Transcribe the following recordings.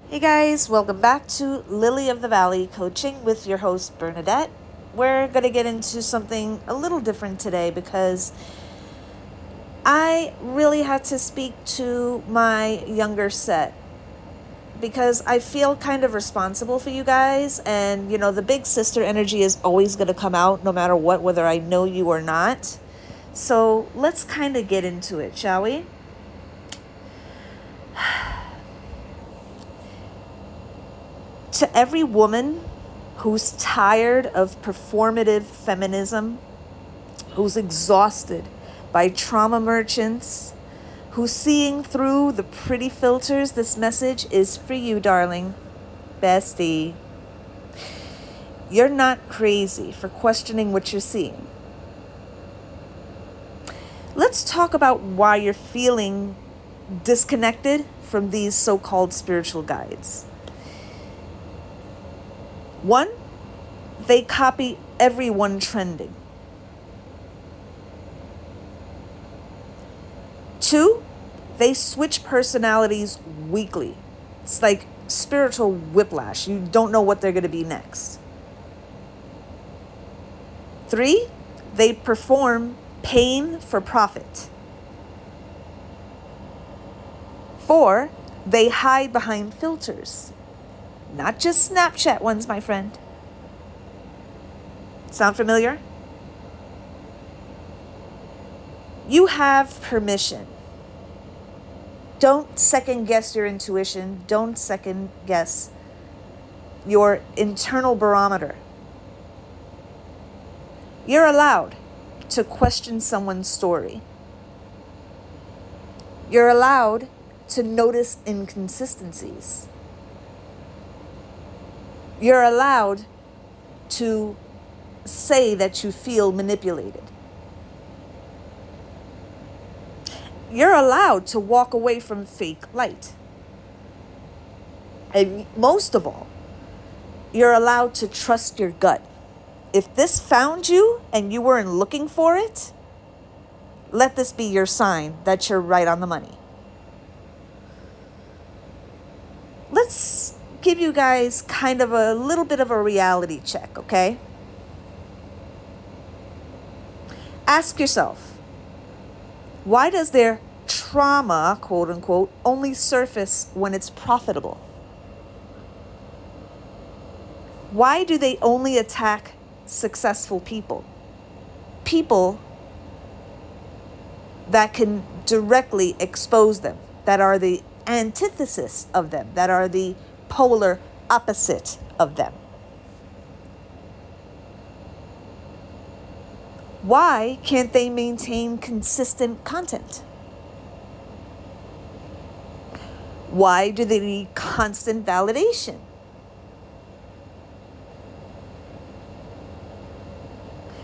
Hey guys, welcome back to Lily of the Valley Coaching with your host Bernadette. We're going to get into something a little different today because I really had to speak to my younger set because I feel kind of responsible for you guys, and the big sister energy is always going to come out no matter what, whether I know you or not. So let's kind of get into it, shall we? To every woman who's tired of performative feminism, who's exhausted by trauma merchants, who's seeing through the pretty filters, this message is for you, darling. Bestie. You're not crazy for questioning what you're seeing. Let's talk about why you're feeling disconnected from these so-called spiritual guides. 1, they copy everyone trending. 2, they switch personalities weekly. It's like spiritual whiplash. You don't know what they're going to be next. 3, they perform pain for profit. 4, they hide behind filters. Not just Snapchat ones, my friend. Sound familiar? You have permission. Don't second guess your intuition. Don't second guess your internal barometer. You're allowed to question someone's story. You're allowed to notice inconsistencies. You're allowed to say that you feel manipulated. You're allowed to walk away from fake light. And most of all, you're allowed to trust your gut. If this found you and you weren't looking for it, let this be your sign that you're right on the money. Let's give you guys kind of a little bit of a reality check, okay? Ask yourself, why does their trauma, quote unquote, only surface when it's profitable? Why do they only attack successful people? People that can directly expose them, that are the antithesis of them, that are the polar opposite of them. Why can't they maintain consistent content? Why do they need constant validation?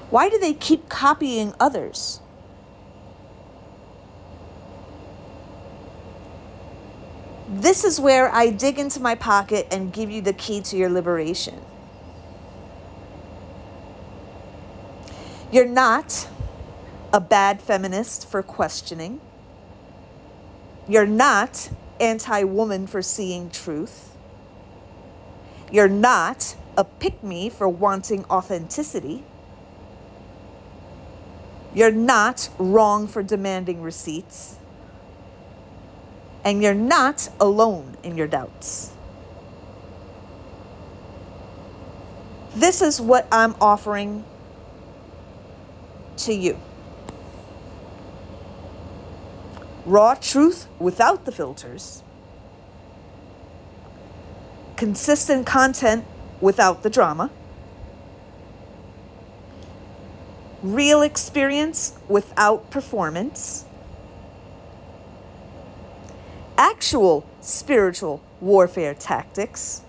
Why do they keep copying others? This is where I dig into my pocket and give you the key to your liberation. You're not a bad feminist for questioning. You're not anti-woman for seeing truth. You're not a pick-me for wanting authenticity. You're not wrong for demanding receipts. And you're not alone in your doubts. This is what I'm offering to you. Raw truth without the filters. Consistent content without the drama. Real experience without performance. Actual spiritual warfare tactics.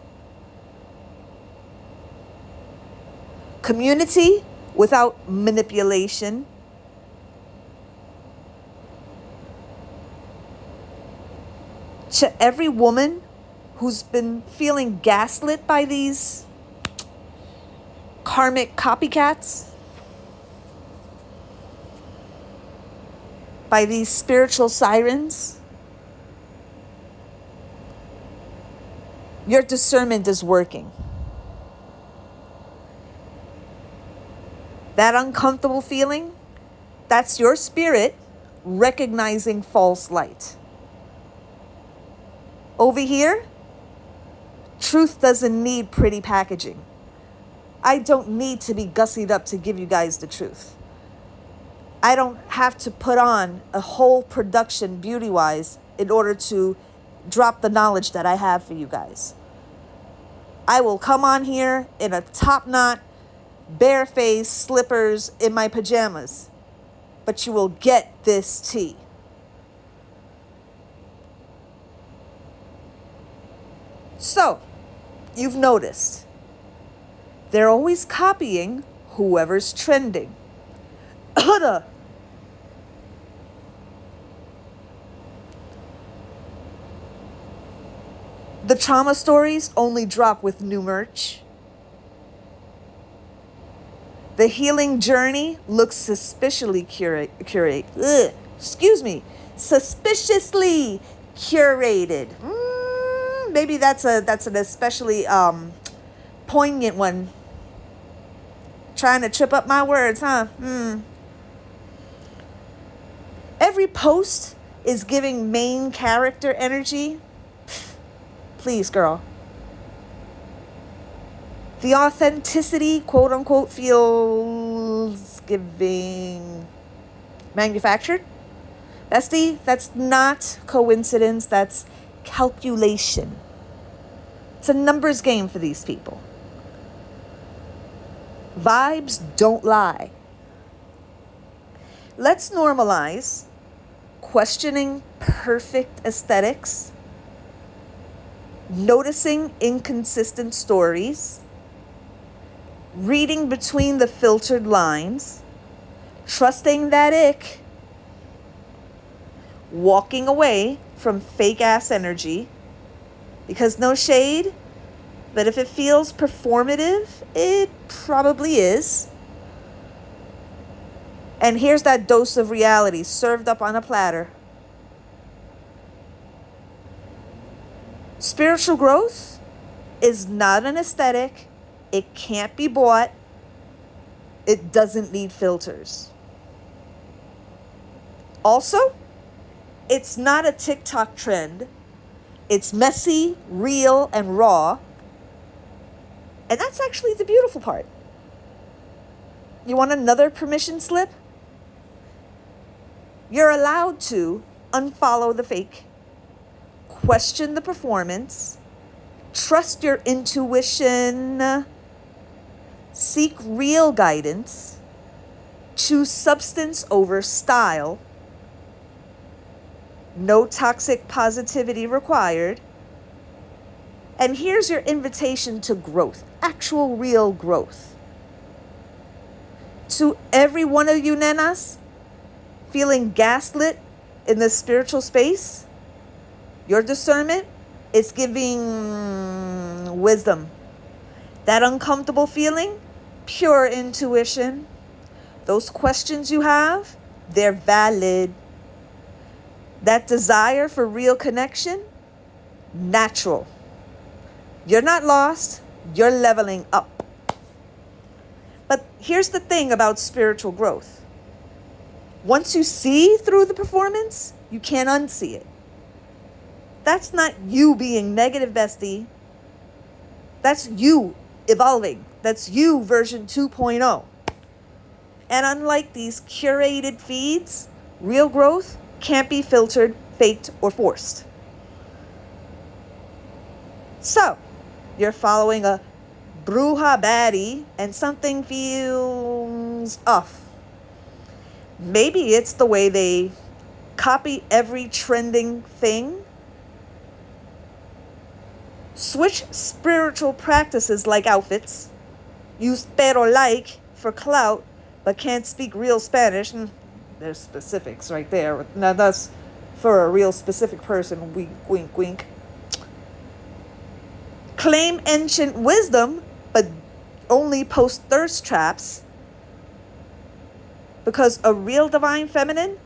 Community without manipulation. To every woman who's been feeling gaslit by these karmic copycats, by these spiritual sirens, Your discernment is working. That uncomfortable feeling, that's your spirit recognizing false light. Over here, truth doesn't need pretty packaging. I don't need to be gussied up to give you guys the truth. I don't have to put on a whole production beauty-wise in order to drop the knowledge that I have for you guys. I will come on here in a top knot, bare face, slippers, in my pajamas. But you will get this tea. So, you've noticed, they're always copying whoever's trending. The trauma stories only drop with new merch. The healing journey looks suspiciously suspiciously curated. Maybe that's an especially poignant one. Trying to trip up my words, huh? Every post is giving main character energy. Please, girl. The authenticity, quote unquote, feels giving manufactured. Bestie, that's not coincidence. That's calculation. It's a numbers game for these people. Vibes don't lie. Let's normalize questioning perfect aesthetics, noticing inconsistent stories, reading between the filtered lines, trusting that ick, walking away from fake ass energy, because no shade, but if it feels performative, it probably is. And here's that dose of reality served up on a platter. Spiritual growth is not an aesthetic. It can't be bought. It doesn't need filters. Also, it's not a TikTok trend. It's messy, real, and raw. And that's actually the beautiful part. You want another permission slip? You're allowed to unfollow the fake, question the performance, trust your intuition, seek real guidance, choose substance over style, no toxic positivity required. And here's your invitation to growth, actual real growth. To every one of you nenas feeling gaslit in this spiritual space, your discernment is giving wisdom. That uncomfortable feeling, pure intuition. Those questions you have, they're valid. That desire for real connection, natural. You're not lost, you're leveling up. But here's the thing about spiritual growth. Once you see through the performance, you can't unsee it. That's not you being negative, bestie. That's you evolving. That's you version 2.0. And unlike these curated feeds, real growth can't be filtered, faked, or forced. So, you're following a Bruja Baddie and something feels off. Maybe it's the way they copy every trending thing. Switch spiritual practices like outfits. Use pero like for clout, but can't speak real Spanish. There's specifics right there. Now that's for a real specific person. Wink, wink, wink. Claim ancient wisdom, but only post thirst traps. Because a real divine feminine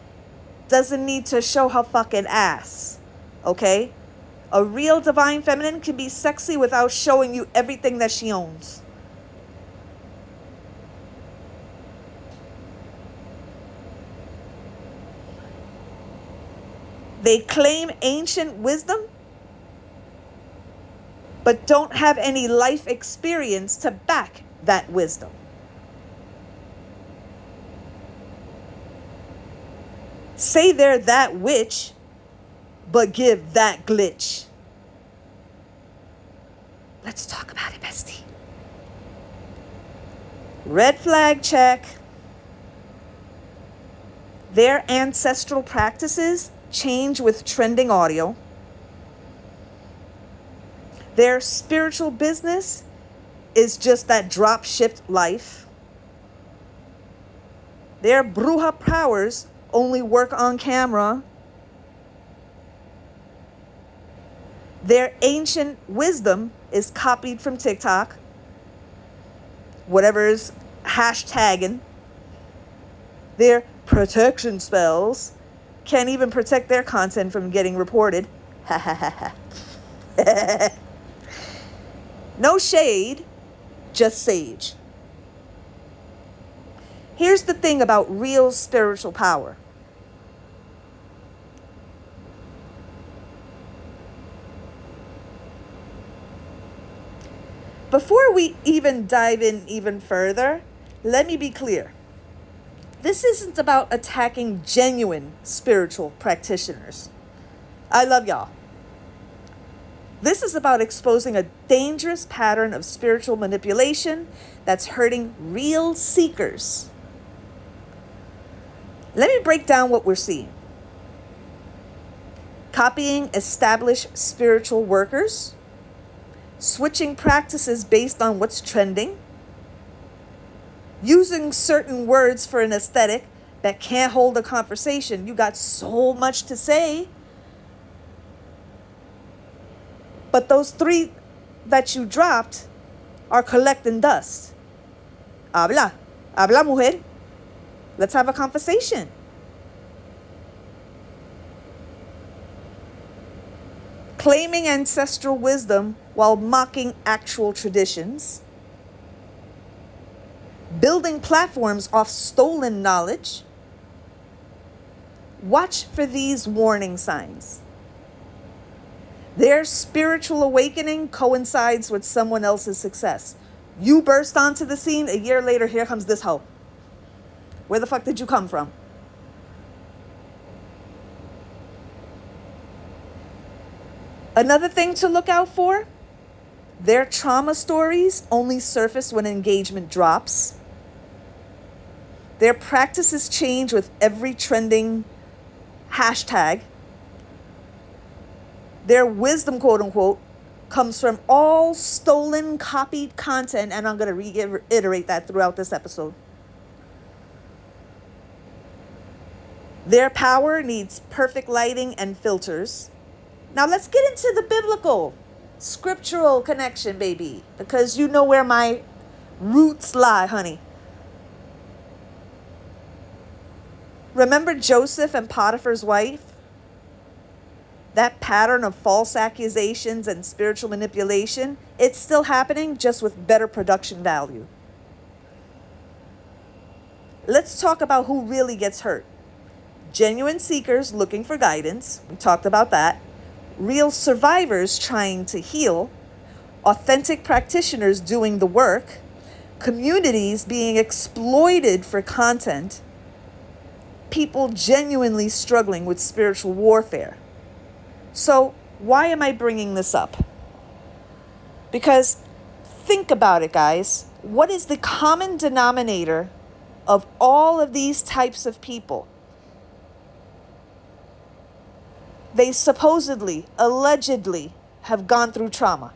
doesn't need to show her fucking ass. Okay? A real divine feminine can be sexy without showing you everything that she owns. They claim ancient wisdom, but don't have any life experience to back that wisdom. Say they're that witch, but give that glitch. Let's talk about it, bestie. Red flag check. Their ancestral practices change with trending audio. Their spiritual business is just that drop-shipped life. Their Bruja powers only work on camera. Their ancient wisdom is copied from TikTok. Whatever's hashtagging. Their protection spells can't even protect their content from getting reported. No shade, just sage. Here's the thing about real spiritual power. Before we even dive in even further, let me be clear. This isn't about attacking genuine spiritual practitioners. I love y'all. This is about exposing a dangerous pattern of spiritual manipulation that's hurting real seekers. Let me break down what we're seeing. Copying established spiritual workers, switching practices based on what's trending, using certain words for an aesthetic that can't hold a conversation. You got so much to say. But those three that you dropped are collecting dust. Habla mujer. Let's have a conversation. Claiming ancestral wisdom while mocking actual traditions. Building platforms off stolen knowledge. Watch for these warning signs. Their spiritual awakening coincides with someone else's success. You burst onto the scene, a year later, here comes this hoe. Where the fuck did you come from? Another thing to look out for, their trauma stories only surface when engagement drops. Their practices change with every trending hashtag. Their wisdom, quote unquote, comes from all stolen, copied content, and I'm going to reiterate that throughout this episode. Their power needs perfect lighting and filters. Now let's get into the biblical, scriptural connection, baby, because you know where my roots lie, honey. Remember Joseph and Potiphar's wife? That pattern of false accusations and spiritual manipulation, it's still happening, just with better production value. Let's talk about who really gets hurt. Genuine seekers looking for guidance. We talked about that. Real survivors trying to heal. Authentic practitioners doing the work. Communities being exploited for content. People genuinely struggling with spiritual warfare. So why am I bringing this up? Because think about it, guys. What is the common denominator of all of these types of people? They supposedly, allegedly have gone through trauma.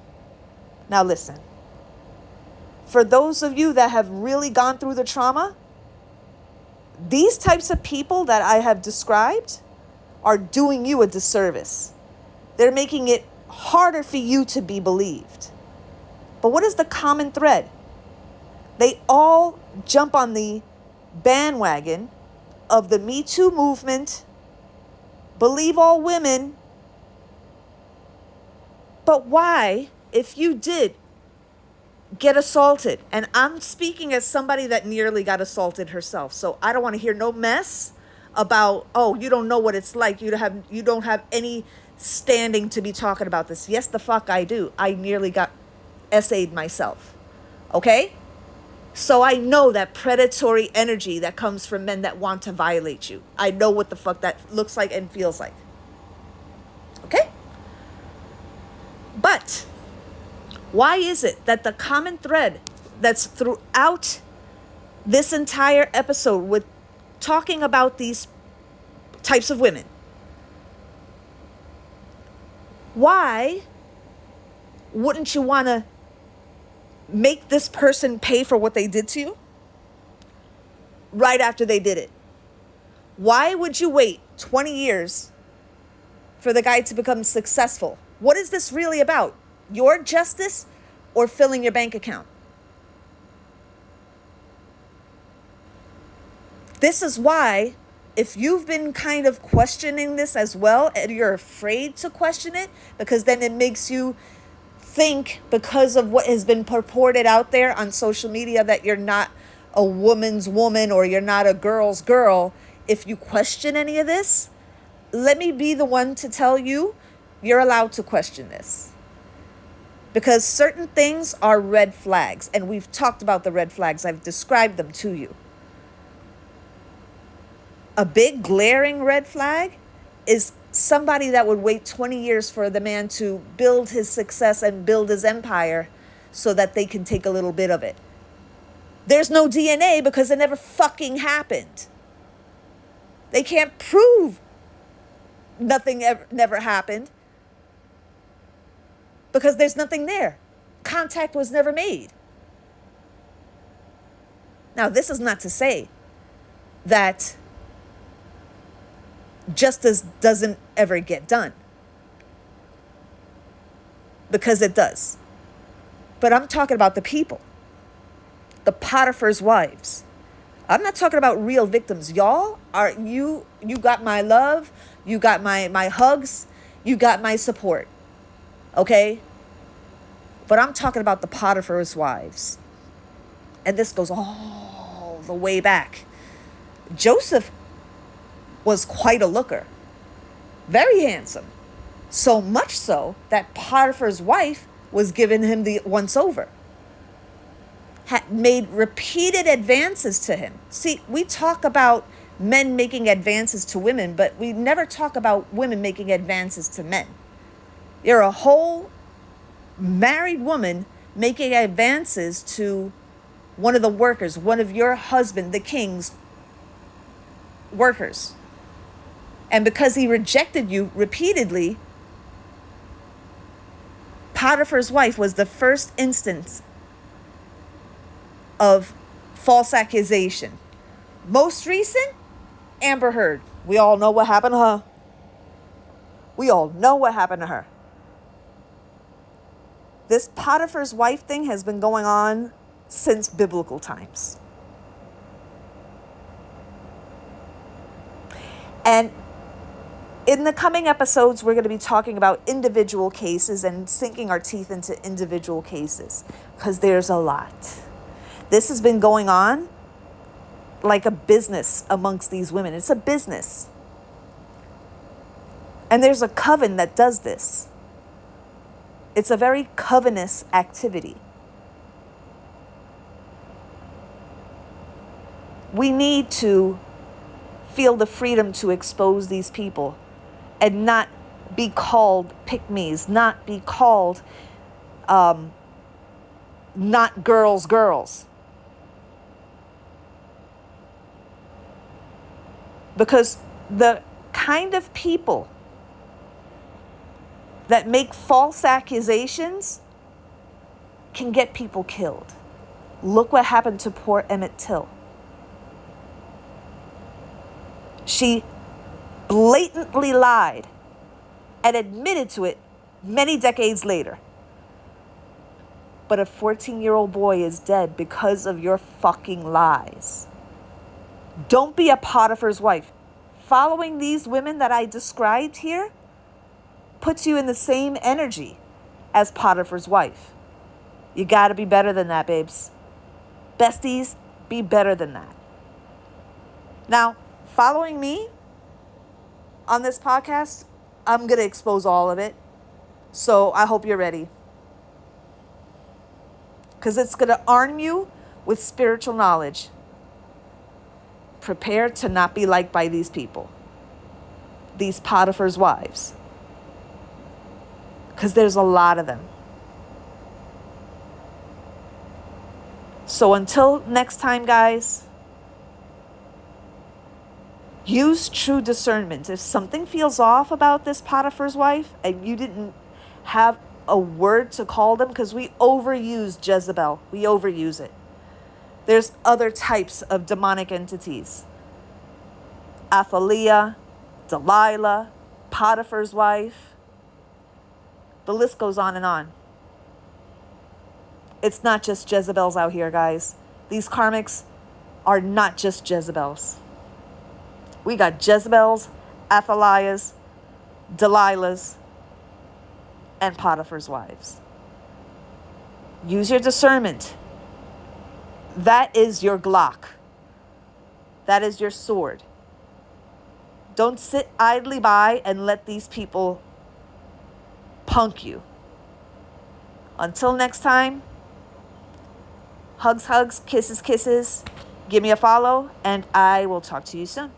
Now listen, for those of you that have really gone through the trauma, these types of people that I have described are doing you a disservice. They're making it harder for you to be believed. But what is the common thread? They all jump on the bandwagon of the Me Too movement, believe all women, But why, if you did get assaulted, and I'm speaking as somebody that nearly got assaulted herself, so I don't want to hear no mess about, oh, you don't know what it's like, you don't have any standing to be talking about this. Yes, the fuck I do. I nearly got SA'd myself. Okay? So I know that predatory energy that comes from men that want to violate you. I know what the fuck that looks like and feels like. Okay? But why is it that the common thread that's throughout this entire episode with talking about these types of women, why wouldn't you want to make this person pay for what they did to you right after they did it? Why would you wait 20 years for the guy to become successful? What is this really about? Your justice or filling your bank account? This is why, if you've been kind of questioning this as well, and you're afraid to question it, because then it makes you think, because of what has been purported out there on social media, that you're not a woman's woman or you're not a girl's girl. If you question any of this, let me be the one to tell you, you're allowed to question this. Because certain things are red flags, and we've talked about the red flags. I've described them to you. A big glaring red flag is somebody that would wait 20 years for the man to build his success and build his empire so that they can take a little bit of it. There's no DNA because it never fucking happened. They can't prove nothing never happened because there's nothing there. Contact was never made. Now, this is not to say that justice doesn't ever get done, because it does. But I'm talking about the people, the Potiphar's wives. I'm not talking about real victims. Y'all are, you got my love, you got my hugs, you got my support. Okay? But I'm talking about the Potiphar's wives. And this goes all the way back. Joseph was quite a looker. Very handsome. So much so that Potiphar's wife was giving him the once over. Had made repeated advances to him. See, we talk about men making advances to women, but we never talk about women making advances to men. You're a whole married woman making advances to one of the workers, one of your husband, the king's workers. And because he rejected you repeatedly, Potiphar's wife was the first instance of false accusation. Most recent, Amber Heard. We all know what happened to her. We all know what happened to her. This Potiphar's wife thing has been going on since biblical times. And in the coming episodes, we're going to be talking about individual cases and sinking our teeth into individual cases, because there's a lot. This has been going on like a business amongst these women. It's a business. And there's a coven that does this. It's a very covenous activity. We need to feel the freedom to expose these people and not be called pick-me's, not be called not girls. Because the kind of people that make false accusations can get people killed. Look what happened to poor Emmett Till. She blatantly lied and admitted to it many decades later. But a 14-year-old boy is dead because of your fucking lies. Don't be a Potiphar's wife. Following these women that I described here puts you in the same energy. as Potiphar's wife. You got to be better than that, babes. Besties, be better than that. Now, following me on this podcast, I'm going to expose all of it. So I hope you're ready. Because it's going to arm you with spiritual knowledge. Prepare to not be liked by these people. These Potiphar's wives. Because there's a lot of them. So until next time, guys, use true discernment. If something feels off about this Potiphar's wife and you didn't have a word to call them, because we overuse Jezebel. We overuse it. There's other types of demonic entities. Athaliah, Delilah, Potiphar's wife. The list goes on and on. It's not just Jezebels out here, guys. These karmics are not just Jezebels. We got Jezebels, Athaliahs, Delilahs, and Potiphar's wives. Use your discernment. That is your Glock. That is your sword. Don't sit idly by and let these people punk you. Until next time, hugs, hugs, kisses, kisses. Give me a follow, and I will talk to you soon.